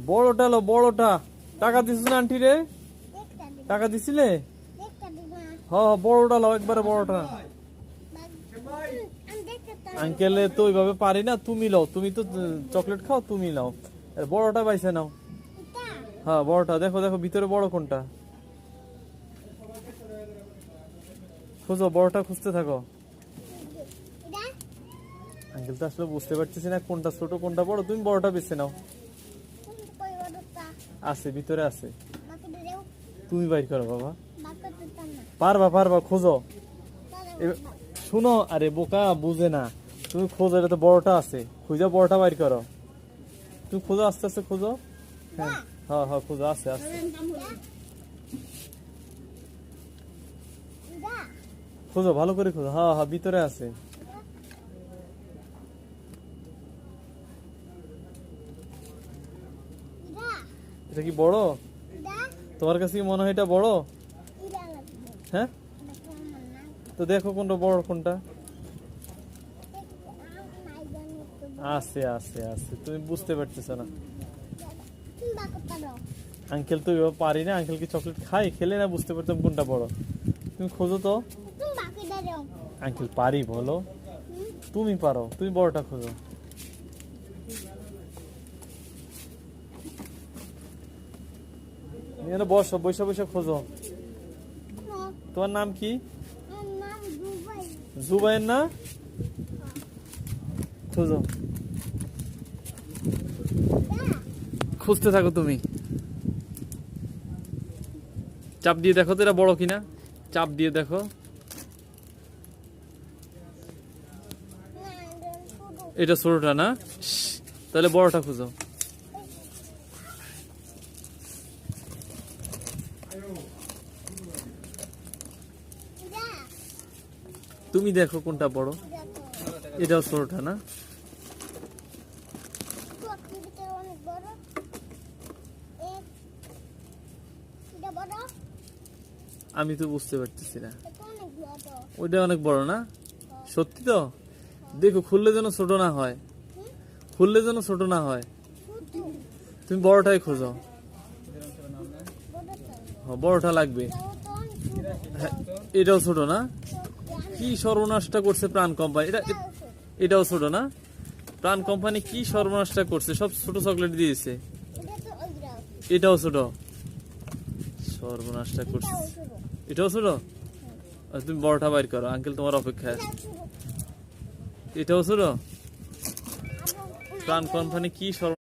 বড়টা লো, বড়টা। টাকা দিছিস না আন্টি রে? টাকা দিছিলে? হ্যাঁ, বড়টা লো, একবারে বড়টা। আঙ্কেলে তো ওইভাবে পারি না, তুমি লও। তুমি তো চকলেট খাও, তুমি নাও। বড়টা পাইছে নাও। হ্যাঁ, বড়টা। দেখো দেখো ভিতরে বড় কোনটা। খুঁজো, বড়টা খুঁজতে থাকো। আঙ্কেল তো আসলে বুঝতে পারতেছি না কোনটা ছোট কোনটা বড়। তুমি বড়টা বেছে নাও। আছে, ভিতরে আছে। তুমি বাইর করো বাবা। পারবা পারবা, খোঁজো। শুনো, আরে বোকা, বুঝে না। তুমি খোঁজো, এটা তো বড়টা আছে। খুঁজো, বড়টা বাইর করো। তুমি খোঁজো, আস্তে আস্তে খোঁজো। হ্যাঁ হ্যাঁ হ্যাঁ, খোঁজো, আছে আছে। খোঁজো, ভালো করে খোঁজো। হ্যাঁ হ্যাঁ, ভিতরে আছে। এটা কি বড়? তোমার কাছে কি মনে হয় এটা বড়? হ্যাঁ, তো দেখো কোনটা বড় কোনটা। আছে আছে আছে, তুমি বুঝতে পারতেছো না। আঙ্কেল তো এভাবে পারি না। আঙ্কেল কি চকলেট খাই? খেলে না বুঝতে পারতাম কোনটা বড়। তুমি খোঁজো তো। আঙ্কেল পারি বলো? তুমি পারো, তুমি বড়টা খোঁজো। এখানে বসো, বৈশা বৈশা খোঁজো। তোমার নাম কি? জুবাইর না? খোঁজো, খুঁজতে থাকো তুমি। চাপ দিয়ে দেখো তো এটা বড় কিনা। চাপ দিয়ে দেখো। এটা ছোটটা না? তাহলে বড়টা খুঁজো। তুমি দেখো কোনটা বড়। এটাও ছোটটা না? আমি তো বুঝতে পারতেছি না। ওইটা অনেক বড় না? সত্যি তো? দেখো, খুললে যেন ছোট না হয়। খুললে যেন ছোট না হয়। তুমি বড়টাই খোঁজো। বড়টা লাগবে। হ্যাঁ, এটাও ছোট না? কি সর্বনাশটা করছে প্রাণ কোম্পানি। এটাও ছোট না? প্রাণ কোম্পানি কি সর্বনাশটা করছে, সব ছোট চকলেট দিয়েছে। এটাও ছোট, সর্বনাশটা করছে। এটাও ছোট। তুমি বড়টা বাইর করো, আঙ্কেল তোমার অপেক্ষায়। এটাও ছোট। প্রাণ কোম্পানি কি সর্ব